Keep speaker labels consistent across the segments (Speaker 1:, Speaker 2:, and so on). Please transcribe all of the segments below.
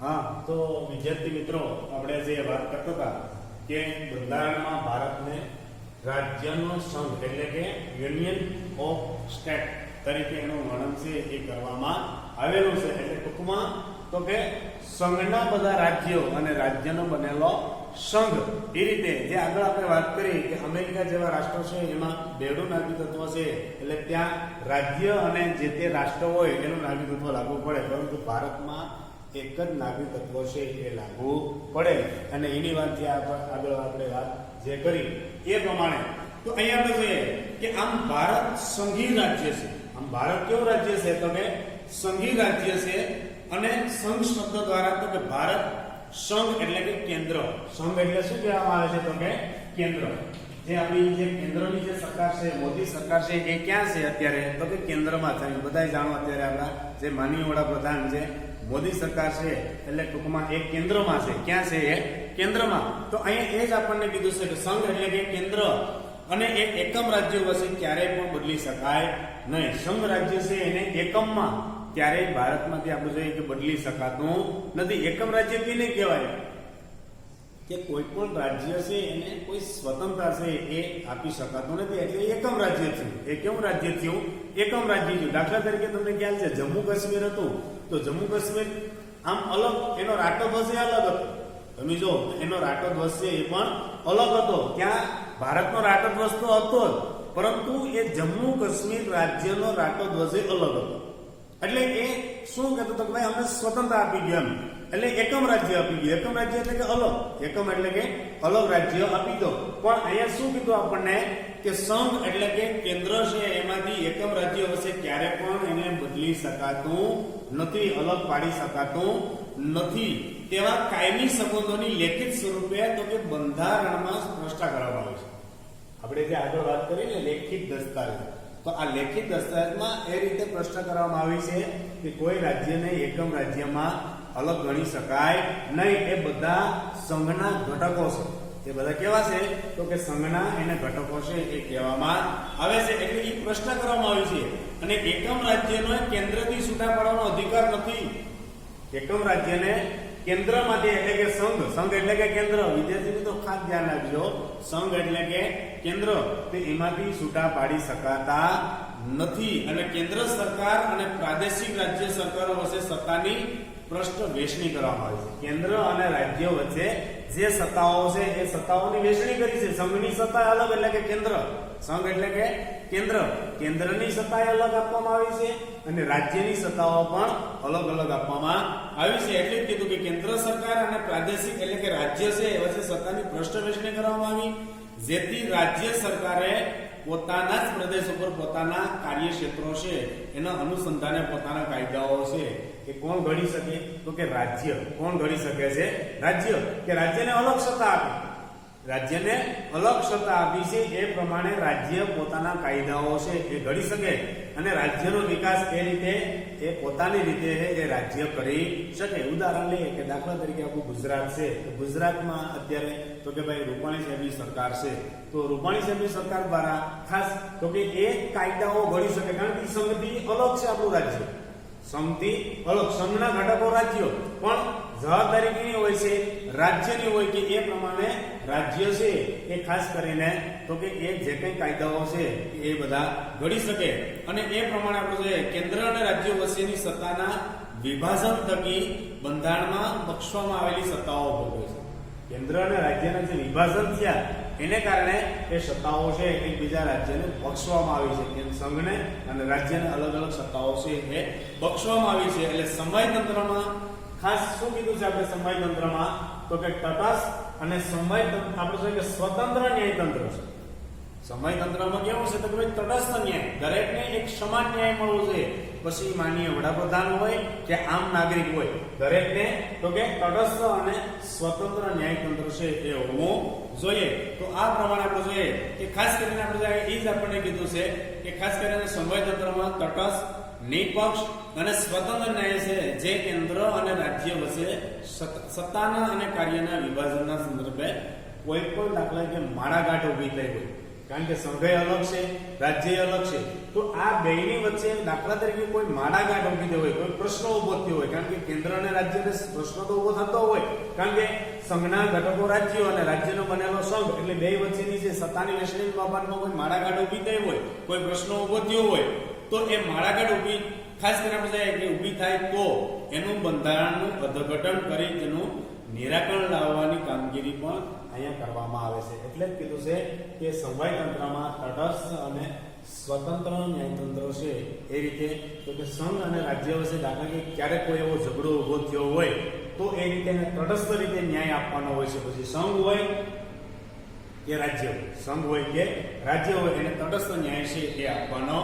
Speaker 1: हाँ, तो विद्यार्थी मित्रों આપણે જે વાત કરતા હતા કે બંધારણમાં ભારતને રાજ્યનો સંઘ એટલે કે યુનિયન ઓફ સ્ટેટ તરીકે એનું વર્ણન છે એ કરવામાં આવેલું છે. એટલે ટૂંકમાં તો કે સંઘના બધા રાજ્યો અને રાજ્યનો બનેલો સંઘ. એ રીતે જે આગળ આપણે વાત કરી કે અમેરિકા જેવા રાષ્ટ્રો છે એમાં બેડું નાગરિકત્વ છે એટલે ત્યાં રાજ્ય અને જે તે રાષ્ટ્ર હોય એનું નાગરિકત્વ લાગુ પડે, પરંતુ ભારતમાં એક જ નાગરિકત્વ છે એ લાગુ પડે. અને એની વાત જે આગળ આપણે વાત જે કરી એ પ્રમાણે તો અહીંયા આપણે જોઈએ કે આમ ભારત સંઘી રાજ્ય છે. આમ ભારત કેવું રાજ્ય છે તો કે સંઘી રાજ્ય છે. અને સંઘ શબ્દ દ્વારા તો કે ભારત સંઘ એટલે કે કેન્દ્ર. સંઘ એટલે શું કહેવામાં આવે છે તો કે કેન્દ્ર. જે આપણી જે કેન્દ્રની જે સરકાર છે, મોદી સરકાર છે, એ ક્યાં છે અત્યારે તો કે કેન્દ્રમાં છે. બધા જાણો અત્યારે આપણા જે માનનીય વડાપ્રધાન છે મોદી સરકાર છે એટલે ટૂંકમાં એક કેન્દ્રમાં છે. ક્યાં છે એ કેન્દ્રમાં. તો અહીંયા એ જ આપણને કીધું છે કે સંઘ એટલે કે કેન્દ્ર અને એ એકમ રાજ્યો વચ્ચે ક્યારેય પણ બદલી શકાય નહીં. સંઘ રાજ્ય છે એને એકમમાં ક્યારેય ભારતમાંથી આપણે જોઈએ કે બદલી શકાતું નથી. એકમ રાજ્ય કેને કહેવાય કે કોઈ પણ રાજ્ય છે એને કોઈ સ્વતંત્રતા છે એ આપી શકાતું નથી. એટલે એકમ રાજ્ય થયું. એ કેવું રાજ્ય થયું? એકમ રાજ્ય થયું. દાખલા તરીકે તમને ખ્યાલ છે જમ્મુ કાશ્મીર હતું તો જમ્મુ કાશ્મીર આમ અલગ, એનો રાષ્ટ્રધ્વજ અલગ હતો. તમે જો એનો રાષ્ટ્રધ્વજ છે એ પણ અલગ હતો. ત્યાં ભારતનો રાષ્ટ્રધ્વજ તો હતો જ, પરંતુ એ જમ્મુ કાશ્મીર રાજ્યનો રાષ્ટ્રધ્વજ અલગ હતો. એટલે એ શું કહેતો હતો કે ભાઈ અમને સ્વતંત્રતા આપી ગયો એમ. એટલે એકમ રાજ્ય આપી ગયું. એકમ રાજ્ય એટલે કે અલગ. એકમ એટલે કે અલગ રાજ્ય આપી દો. પણ અહીંયા શું કીધું આપણને કે સંઘ એટલે કે કેન્દ્ર છે એમાંથી એકમ રાજ્ય વચ્ચે ક્યારે પણ એને બદલી શકાતું નથી, અલગ પાડી શકાતું નથી. તેવા કાયમી સંબંધોની લેખિત સ્વરૂપે તો કે બંધારણમાં સ્પષ્ટ કરવામાં આવે છે. આપણે જે આગળ વાત કરી ને લેખિત દસ્તાવેજ, તો આ લેખિત દસ્તાવેજમાં એ રીતે પ્રશ્ન કરવામાં આવી છે કે કોઈ રાજ્યને એકમ રાજ્યમાં અલગ ગણી શકાય નહીં. એ બધા સંઘના ઘટકો છે. એ બધા કેવા છે તો કે સંઘના એને ઘટકો છે એ કહેવામાં આવે છે. એટલે એ પ્રશ્ન કરવામાં આવ્યો છે. અને એકમ રાજ્યનો કેન્દ્રથી છૂટા પાડવાનો અધિકાર નથી. એકમ રાજ્યને કેન્દ્રમાંથી એટલે કે સંઘ એટલે કે કેન્દ્ર. વિદ્યાર્થી મિત્રો ખાસ ધ્યાન રાખજો, સંઘ એટલે કે કેન્દ્ર, તો એમાંથી છૂટા પાડી શકાતા નથી. અને કેન્દ્ર સરકાર અને પ્રાદેશિક રાજ્ય સરકારો વચ્ચે સત્તાની પ્રશ્ન વહેંચણી કરવામાં આવી છે. કેન્દ્ર અને રાજ્ય વચ્ચે જે સત્તાઓ છે એ સત્તાઓની વહેંચણી કરી છે. સંઘની સત્તા અલગ એટલે કે કેન્દ્ર, સંઘ એટલે કે કેન્દ્ર, કેન્દ્રની સત્તા અલગ આપવામાં આવી છે અને રાજ્યની સત્તાઓ પણ અલગ અલગ આપવામાં આવી છે. એટલે જ કીધું કે કેન્દ્ર સરકાર અને પ્રાદેશિક એટલે કે રાજ્ય છે એ વચ્ચે સત્તાની પ્રશ્ન વહેંચણી કરવામાં આવી, જેથી રાજ્ય સરકારે પોતાના જ પ્રદેશ ઉપર પોતાના કાર્યક્ષેત્રો છે એના અનુસંધાને પોતાના કાયદાઓ છે એ કોણ ઘડી શકે તો કે રાજ્ય. કોણ ઘડી શકે છે? રાજ્ય. કે રાજ્યને અલગ સત્તા આપી, રાજ્યને અલગ સત્તા આપી છે એ પ્રમાણે રાજ્ય પોતાના કાયદાઓ છે એ ઘડી શકે અને રાજ્યનો વિકાસ એ રીતે એ પોતાની રીતે એ રાજ્ય કરી શકે. ઉદાહરણ લઈએ કે દાખલા તરીકે આપણું ગુજરાત છે. ગુજરાતમાં અત્યારે તો કે ભાઈ રૂપાણી સાહેબની સરકાર છે. તો રૂપાણી સાહેબની સરકાર દ્વારા ખાસ તો કે એ કાયદાઓ ઘડી શકે, કારણ કે સંઘથી અલગ છે આપણું રાજ્ય. સંઘથી અલગ, સંઘના ઘટકો રાજ્યો, પણ જવાબદારી કેની હોય છે? રાજ્યની હોય કે એ પ્રમાણે રાજ્ય છે એ ખાસ કરીને તો કે એ જે કંઈ કાયદાઓ છે એ બધા ઘડી શકે. અને એ પ્રમાણે આપણે જોઈએ કેન્દ્ર અને રાજ્યો વચ્ચેની સત્તાના વિભાજન થકી બંધારણમાં બક્ષવામાં આવેલી સત્તાઓ ભોગવે છે. કેન્દ્ર અને રાજ્યના જે વિભાજન થયા એને કારણે એ સત્તાઓ છે એકબીજા રાજ્યને બક્ષવામાં આવી છે. કેમ સંઘને અને રાજ્યને અલગ અલગ સત્તાઓ છે એ બક્ષવામાં આવી છે. એટલે સમવાયતંત્રમાં ખાસ શું કીધું છે આપણે સમવાયતંત્રમાં તો કે તટસ્થ અને સમવાયતંત્ર આપણે જોઈએ કે સ્વતંત્ર ન્યાયતંત્ર છે. સમવાયતંત્રમાં કેવું છે તો કે ભાઈ તટસ્થ ન્યાય, દરેકને એક સમાન ન્યાય મળવો જોઈએ. પછી માનનીય વડાપ્રધાન હોય કે આમ નાગરિક હોય, દરેકને તો કે તટસ્થ અને સ્વતંત્ર ન્યાયતંત્ર છે એ હોવું જોઈએ. તો આ પ્રમાણે આપણે જોઈએ કે ખાસ કરીને આપણે એ જ આપણને કીધું છે કે ખાસ કરીને સમવાયતંત્રમાં તટસ્થ, નિષ્પક્ષ અને સ્વતંત્ર ન્યાય છે જે કેન્દ્ર અને રાજ્ય વચ્ચે સત્તાના અને કાર્યના વિભાજનના સંદર્ભે કોઈ પણ દાખલા કે માળાગાંઠ ઉભી થઈ હોય કારણ કે સંઘય અલગ છે, રાજ્ય અલગ છે. તો આ બેની વચ્ચે દાખલા તરીકે કોઈ માડાગાંઠ ઊભી થઈ હોય, કોઈ પ્રશ્ન ઉભો થયો હોય, કારણ કે કેન્દ્ર અને રાજ્યને પ્રશ્ન તો ઉભો થતો હોય, કારણ કે સંઘના ઘટકો રાજ્યો અને રાજ્યનો બનેલો સંઘ એટલે બે વચ્ચેની જે સત્તાની વહેંચણી બાબતમાં કોઈ માડાગાંઠ ઊભી થઈ હોય, કોઈ પ્રશ્ન ઉભો થયો હોય, તો એ માળાગાંઠ ઊભી ખાસ કરીને આપણે કે ઊભી થાય તો એનું બંધારણનું અર્થઘટન કરી તેનું નિરાકરણ લાવવાની કામગીરી પણ અહીંયા કરવામાં આવે છે. એટલે જ કીધું છે કે સમવાય તંત્રમાં તટસ્થ અને સ્વતંત્ર ન્યાયતંત્ર છે. એ રીતે તો કે સંઘ અને રાજ્ય વચ્ચે દાખલા કે ક્યારેક કોઈ એવો ઝઘડો ઉભો થયો હોય તો એ રીતે તટસ્થ રીતે ન્યાય આપવાનો હોય છે. પછી સંઘ હોય કે રાજ્ય હોય, સંઘ હોય કે રાજ્ય હોય, એને તટસ્થ ન્યાય છે એ આપવાનો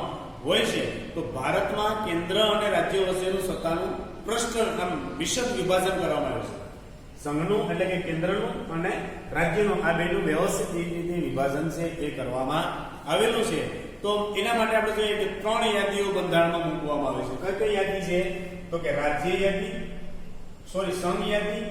Speaker 1: હોય છે. તો ભારતમાં કેન્દ્ર અને રાજ્ય વચ્ચેનું સત્તાનું પ્રશ્ન આમ વિશદ વિભાજન કરવામાં આવ્યું છે. સંઘનું એટલે કે કેન્દ્રનું અને રાજ્યનું આ બેનું વ્યવસ્થિત રીતે વિભાજન છે એ કરવામાં આવેલું છે. તો એના માટે આપણે જોઈએ કે 3 યાદીઓ બંધારણમાં મૂકવામાં આવે છે. કઈ કઈ યાદી છે? તો કે રાજ્ય યાદી, સંઘ યાદી,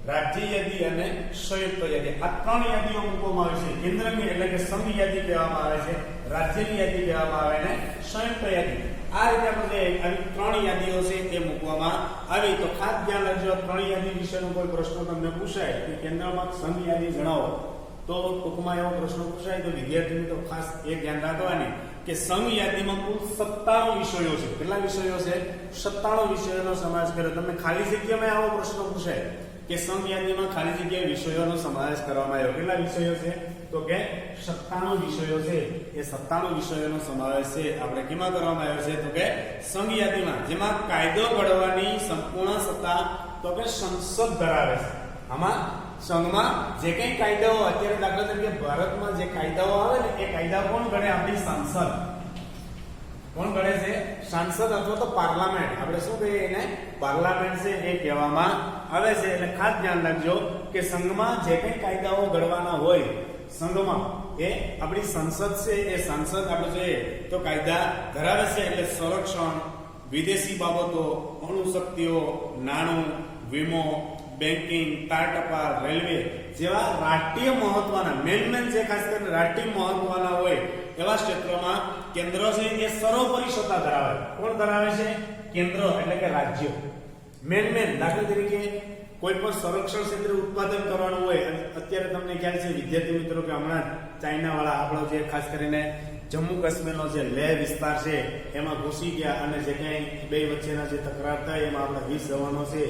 Speaker 1: રાજ્ય યાદી અને સંયુક્ત યાદી. આ 3 યાદીઓ મૂકવામાં આવે છે. કેન્દ્રની એટલે કે સંઘ યાદી કહેવામાં આવે છે, રાજ્યની યાદી કહેવામાં આવે અને સંયુક્ત યાદી. આ રીતે આપણે આવી 3 યાદીઓ છે તે મૂકવામાં આવી. તો ખાસ ધ્યાન રાખજો, 3 યાદી વિશેનો કોઈ પ્રશ્ન તમને પૂછાય કે કેન્દ્રમાં સંઘ યાદી જણાવો, તો ટૂંકમાં એવો પ્રશ્ન પૂછાય તો વિદ્યાર્થી મિત્રો ખાસ એ ધ્યાન રાખવાની કે સંઘ યાદીમાં કુલ 97 વિષયો છે. કેટલા વિષયો છે? 97 વિષયોનો સમાવેશ કર્યો. તમને ખાલી જગ્યામાં આવો પ્રશ્ન પૂછાય કે સંઘ યાદીમાં ખાલી જગ્યાએ વિષયોનો સમાવેશ કરવામાં આવ્યો. કેટલા વિષયો છે? તો કે 97 વિષયો છે. એ 97 વિષયોનો સમાવેશ છે આપણે કેમાં કરવામાં આવ્યો છે? તો કે સંઘ યાદીમાં, જેમાં કાયદો ઘડવાની સંપૂર્ણ સત્તા તો કે સંસદ ધરાવે છે. આમાં સંઘમાં જે કંઈ કાયદાઓ અત્યારે દાખલા તરીકે ભારતમાં જે કાયદાઓ આવે ને એ કાયદા કોણ ઘડે? આપણી સાંસદ. કોણ ઘડે છે? સાંસદ અથવા તો પાર્લામેન્ટ. આપણે શું કહીએ એને? પાર્લામેન્ટ છે એ કહેવામાં આવે છે. એટલે ખાસ ધ્યાન રાખજો કે સંઘમાં જે કંઈ કાયદાઓ ઘડવાના હોય સંઘમાં એ આપણી સંસદ છે. એ સંસદ આપણે જોઈએ તો કાયદા ધરાવે છે. એટલે સંરક્ષણ, વિદેશી બાબતો, અણુશક્તિઓ, નાણું, વીમો, બેન્કિંગ, તાર ટપાલ, રેલવે જેવા રાષ્ટ્રીય મહત્વના મેન જે ખાસ કરીને રાષ્ટ્રીય મહત્વના હોય એવા ક્ષેત્રોમાં કેન્દ્ર છે એ સર્વોપરી સત્તા ધરાવે. કોણ ધરાવે છે? કેન્દ્ર એટલે કે રાજ્ય. મેન દાખલા તરીકે કોઈ પણ સંરક્ષણ ક્ષેત્રે ઉત્પાદન કરવાનું હોય, અત્યારે તમને ખ્યાલ છે વિદ્યાર્થી મિત્રો કે હમણાં ચાઇના વાળા આપણો જે ખાસ કરીને જમ્મુ કાશ્મીરનો જે લેહ વિસ્તાર છે એમાં ઘૂસી ગયા અને જે કંઈ બે વચ્ચેના જે તકરાર થાય એમાં આપણા 20 જવાનો છે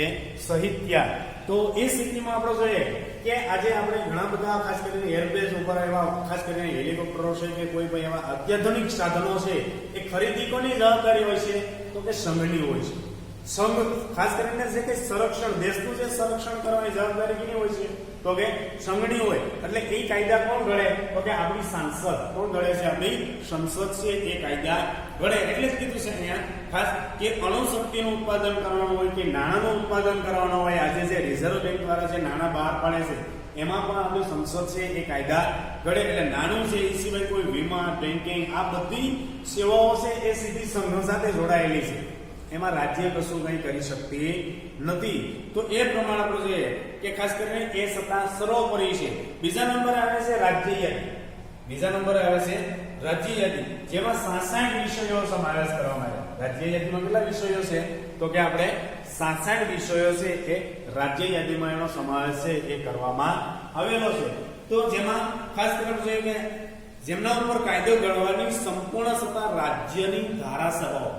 Speaker 1: એ શહીદ થયા. તો એ સ્થિતિમાં આપણે જોઈએ કે આજે આપણે ઘણા બધા ખાસ કરીને એરબેઝ ઉપર એવા ખાસ કરીને હેલિકોપ્ટરો છે કે કોઈ પણ એવા અત્યાધુનિક સાધનો છે એ ખરીદી કોની જવાબદારી હોય છે? તો કે સંઘની હોય છે. સંઘ ખાસ કરીને જે કે સંરક્ષણ, દેશનું જે સંરક્ષણ કરવાની જવાબદારી કેની હોય છે? તો કે સંઘની હોય. એટલે એ કાયદા કોણ ઘડે? તો કે આપણી સાંસદ. કોણ ઘડે છે? આપણી સંસદ છે એ કાયદા ઘડે. એટલે જ કીધું છે અહીંયા ખાસ કે અણુશક્તિનું ઉત્પાદન કરવાનું હોય કે નાણાંનું ઉત્પાદન કરવાનું હોય, આજે જે રિઝર્વ બેંક દ્વારા જે નાણાં બહાર પાડે છે એમાં પણ આપણી સંસદ છે એ કાયદા ઘડે. એટલે નાણું છે એ સિવાય કોઈ વીમા, બેન્કિંગ આ બધી સેવાઓ છે એ સીધી સંઘ સાથે જોડાયેલી છે. એમાં રાજ્ય કશું કંઈ કરી શકતી નથી. તો એ પ્રમાણે આપણે જોઈએ કે ખાસ કરીને એ સત્તા સર્વોપરી છે. બીજા નંબરે આવે છે રાજ્ય યાદી. બીજા નંબરે આવે છે રાજ્ય યાદી, જેમાં 67 વિષયો સમાવેશ કરવામાં આવ્યો. રાજ્ય યાદીમાં કેટલા વિષયો છે? તો કે આપણે 67 વિષયો છે એ રાજ્ય યાદીમાં એનો સમાવેશ છે એ કરવામાં આવેલો છે. તો જેમાં ખાસ કરીને જોઈએ કે જેમના ઉપર કાયદો ઘડવાની સંપૂર્ણ સત્તા રાજ્યની ધારાસભાઓ,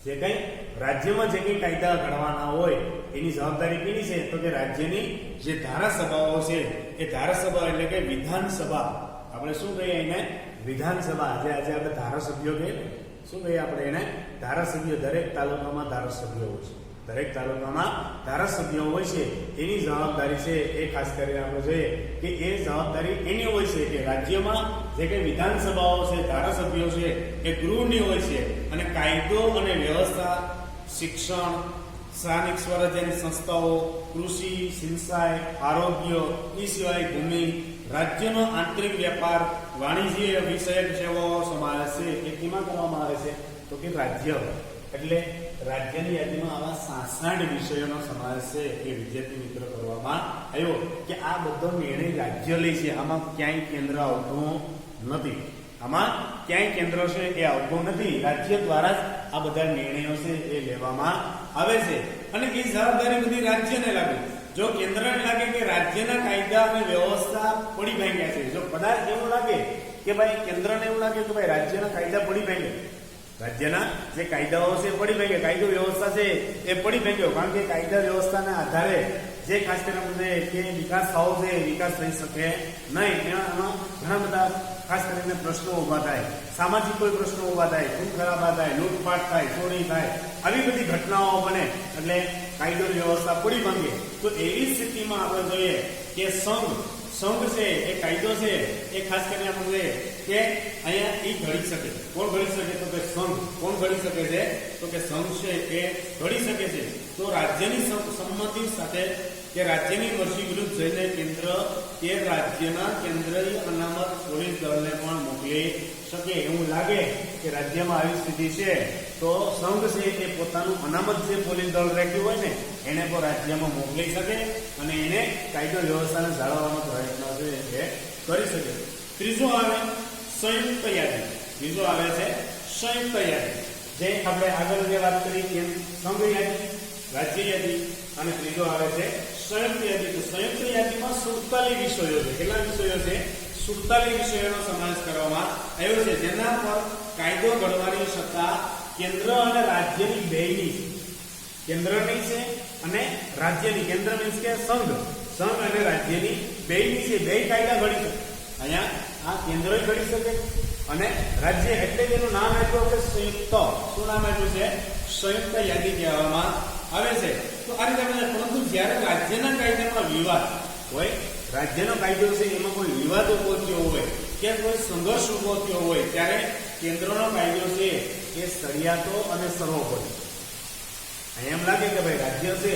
Speaker 1: જે કંઈ રાજ્યમાં જે કંઈ કાયદા ઘડવાના હોય એની જવાબદારી કેની છે? તો કે રાજ્યની જે ધારાસભાઓ છે એ ધારાસભા એટલે કે વિધાનસભા. આપણે શું કહીએ એને? વિધાનસભા. આજે આપણે ધારાસભ્યો કહીએ, શું કહીએ આપણે એને? ધારાસભ્યો. દરેક તાલુકામાં ધારાસભ્યો હોય છે. દરેક તાલુકામાં ધારાસભ્યો હોય છે. એની જવાબદારી છે એ ખાસ કરીને આપણે જોઈએ કે એ જવાબદારી એની હોય છે કે રાજ્યમાં જે કંઈ વિધાનસભાઓ છે, ધારાસભ્યો છે એ ગૃહની હોય છે. અને કાયદો અને વ્યવસ્થા, શિક્ષણ, સ્થાનિક સ્વરાજ્યની સંસ્થાઓ, કૃષિ, સિંચાઈ, આરોગ્ય, એ સિવાય ભૂમિ, રાજ્યનો આંતરિક વેપાર, વાણિજ્ય વિષયક સેવાઓ સમાવેશ છે એ કેમાં કરવામાં આવે છે? તો કે રાજ્ય. એટલે રાજ્યની યાદીમાં આવા 66 વિષયોનો સમાવેશ છે એ વિદ્યાર્થી મિત્રો કરવામાં આવ્યો કે આ બધો નિર્ણય રાજ્ય લે છે, આમાં ક્યાંય કેન્દ્ર આવતું નથી, આમાં ક્યાંય કેન્દ્ર છે એ આવતું નથી, રાજ્ય દ્વારા જ આ બધા નિર્ણયો છે એ લેવામાં આવે છે અને એ જવાબદારી બધી રાજ્યને લાગે. જો કેન્દ્રને લાગે કે રાજ્યના કાયદા અને વ્યવસ્થા પડી ભાંગ્યા છે, જો કદાચ એવું લાગે કે ભાઈ કેન્દ્રને એવું લાગે કે ભાઈ રાજ્યના કાયદા પડી ભાંગ્યા, રાજ્યના જે કાયદાઓ છે પડી ભાંગ્યા, કાયદો વ્યવસ્થા છે એ પડી ભાંગ્યો, કારણ કે કાયદા વ્યવસ્થાના આધારે જે ખાસ કરીને કે વિકાસ થવો છે વિકાસ થઈ શકે નહીં, એમાં ઘણા બધા ખાસ કરીને પ્રશ્નો ઊભા થાય, સામાજિક કોઈ પ્રશ્નો ઊભા થાય, ખૂન ખરાબા થાય, લૂંટફાટ થાય, ચોરી થાય, આવી બધી ઘટનાઓ બને એટલે કાયદો વ્યવસ્થા પડી ભાંગે. તો એવી સ્થિતિમાં આપણે જોઈએ કે સંઘ છે એ કાયદો છે એ ખાસ કરીને આપણે કે અહીંયા એ ઘડી શકે. કોણ ઘડી શકે? તો કે સંઘ. કોણ ઘડી શકે છે? તો કે સંઘ છે એ ઘડી શકે છે. તો રાજ્યની સંમતિ સાથે કે રાજ્યની મરજી વિરુદ્ધ જઈને કેન્દ્ર કે રાજ્યના કેન્દ્રીય અનામત પોલીસ દળને પણ મોકલી શકે. એવું લાગે કે રાજ્યમાં આવી સ્થિતિ છે તો સંઘ છે એ પોતાનું અનામત જે પોલીસ દળ રાખ્યું હોય ને એને પણ રાજ્યમાં મોકલી શકે અને એને કાયદો વ્યવસ્થાને જાળવવાનો પ્રયત્ન છે એ કરી શકે. ત્રીજો આવે સંયુક્ત યાદી. બીજો આવે છે સંયુક્ત યાદી, જે આપણે આગળ જે વાત કરી કે સંઘ યાદી, રાજ્ય યાદી અને ત્રીજો આવે છે સંયુક્ત યાદી. તો સંયુક્ત યાદીમાં 47 વિષયો છે. કેટલા વિષયો છે? 47 વિષયોનો સમાવેશ કરવામાં આવ્યો છે, જેના પર કાયદો ઘડવાની સત્તા કેન્દ્ર અને રાજ્યની બેયની છે. કેન્દ્રની છે અને રાજ્યની. કેન્દ્ર મીન્સ કે સંઘ અને રાજ્યની બેયની છે. બે કાયદા ઘડી શકે. અહીંયા આ કેન્દ્ર ઘડી શકે અને રાજ્ય, એટલે એનું નામ આપ્યું કે સંયુક્ત. શું નામ આપ્યું છે? સંયુક્ત યાદી કહેવામાં આવે છે. તો આ રીતે આપણે, પરંતુ જ્યારે રાજ્યના કાયદામાં વિવાદ હોય, રાજ્યનો કાયદો છે એમાં કોઈ વિવાદ ઉભો થયો હોય કે કોઈ સંઘર્ષ ઉભો થયો હોય ત્યારે કેન્દ્રનો કાયદો છે એ સળિયાતો અને સર્વોપરી. અહીંયા એમ લાગે કે ભાઈ રાજ્ય છે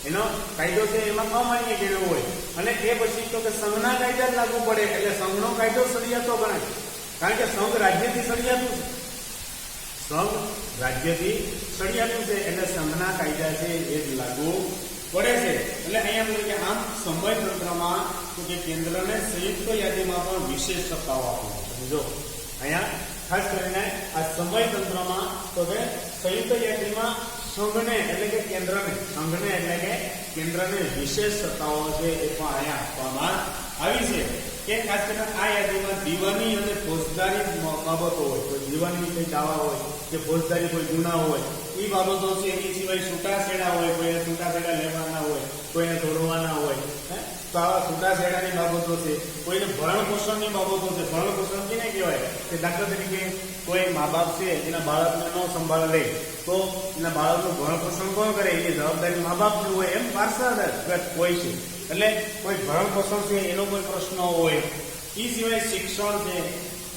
Speaker 1: એનો કાયદો છે એમાં અમાન્ય ગણ્યો હોય અને એ પછી તો કે સંઘના કાયદા જ લાગુ પડે એટલે સંઘનો કાયદો સળિયાતો ગણાય, કારણ કે સંઘ રાજ્યથી સળિયાતું છે. સંઘ રાજ્યથી સળિયાતું છે એટલે સંઘના કાયદા છે એ જ લાગુ પડે છે. એટલે અહીંયા બોલે કે આમ સમય તંત્રમાં તો કે કેન્દ્રને સંયુક્ત યાદીમાં પણ વિશેષ સત્તાઓ આપવી. સમજો અહીંયા ખાસ કરીને આ સમય તંત્રમાં તો કે સંયુક્ત યાદીમાં સંઘને એટલે કે કેન્દ્રને વિશેષ સત્તાઓ છે એ પણ અહીંયા આપવામાં આવી છે કે ખાસ કરીને આ યાદીમાં દીવાની અને ફોજદારી બાબતો હોય, કોઈ દીવાની કોઈ દાવા હોય કે ફોજદારી કોઈ ગુના હોય એ બાબતો છે. એની સિવાય છૂટાછેડા હોય, કોઈને છૂટાછેડા લેવાના હોય, કોઈને તોડવાના હોય, તો આવા છૂટાછેડાની બાબતો છે. કોઈને ભરણ પોષણની બાબતો છે. ભરણ પોષણ કેને કહેવાય? કે દાખલા તરીકે કોઈ મા બાપ છે એના બાળકને ન સંભાળ લે તો એના બાળકનું ભરણ પોષણ કોણ કરે? એની જવાબદારી મા બાપની હોય. એમ પાર્ષદ કોઈ છે એટલે કોઈ ભરણ પોષણ છે એનો કોઈ પ્રશ્ન હોય. એ સિવાય શિક્ષણ છે,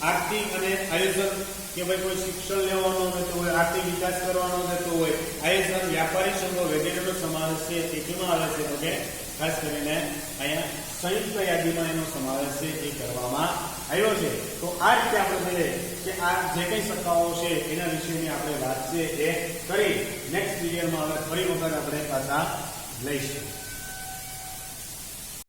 Speaker 1: આર્થિક અને આયોજન કે ભાઈ કોઈ શિક્ષણ લેવાનો રહેતો હોય, આર્થિક વિકાસ કરવાનો રહેતો હોય, આયોજન, વ્યાપારી સંઘો વગેરેનો સમાવેશ છે એ કેમાં આવે છે? તો કે ખાસ કરીને અહીંયા સંયુક્ત યાદીમાં એનો સમાવેશ છે એ કરવામાં આવ્યો છે. તો આ રીતે આપણે જોઈએ કે આ જે કંઈ સત્તાઓ છે એના વિશેની આપણે વાત છે એ કરી. નેક્સ્ટ વિડીયોમાં હવે ફરી વખત આપણે પાછા લઈશું.